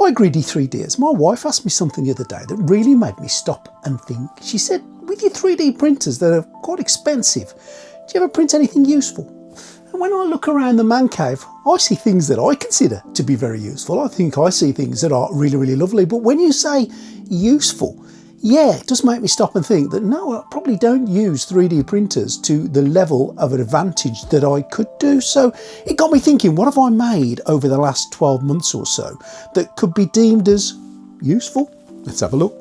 Hi Greedy 3Ders, my wife asked me something the other day that really made me stop and think. She said, with your 3D printers that are quite expensive, do you ever print anything useful? And when I look around the man cave, I see things that I consider to be very useful. I think I see things that are really, really lovely. But when you say useful, yeah, it does make me stop and think that no, I probably don't use 3D printers to the level of an advantage that I could do. So it got me thinking, what have I made over the last 12 months or so that could be deemed as useful? Let's have a look.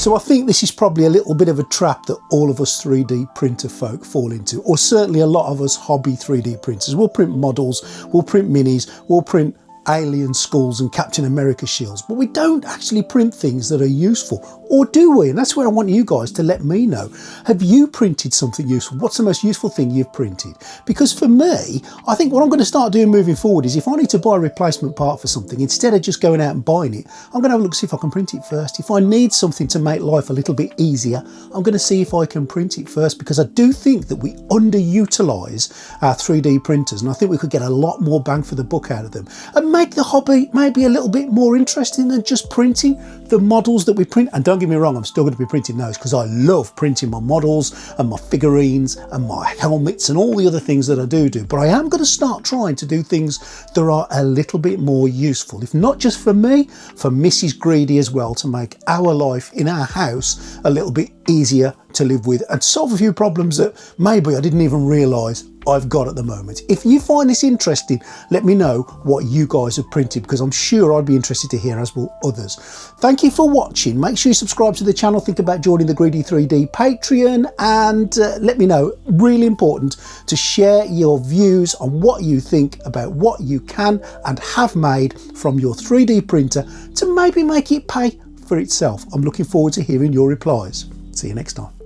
So I think this is probably a little bit of a trap that all of us 3D printer folk fall into, or certainly a lot of us hobby 3D printers. We'll print models, we'll print minis, we'll print alien skulls and Captain America shields, but we don't actually print things that are useful, or do we? And that's where I want you guys to let me know. Have you printed something useful? What's the most useful thing you've printed? Because for me, I think what I'm going to start doing moving forward is if I need to buy a replacement part for something, instead of just going out and buying it, I'm going to have a look, see if I can print it first. If I need something to make life a little bit easier, I'm going to see if I can print it first, because I do think that we underutilise our 3D printers, and I think we could get a lot more bang for the buck out of them and make the hobby maybe a little bit more interesting than just printing the models that we print. And don't get me wrong, I'm still going to be printing those because I love printing my models and my figurines and my helmets and all the other things that I do. But I am going to start trying to do things that are a little bit more useful, if not just for me, for Mrs. Greedy as well, to make our life in our house a little bit easier to live with and solve a few problems that maybe I didn't even realise I've got at the moment. If you find this interesting, let me know what you guys have printed, because I'm sure I'd be interested to hear, as will others. Thank you for watching. Make sure you subscribe to the channel, think about joining the Greedy 3D Patreon, and let me know, really important, to share your views on what you think about what you can and have made from your 3D printer to maybe make it pay for itself. I'm looking forward to hearing your replies. See you next time.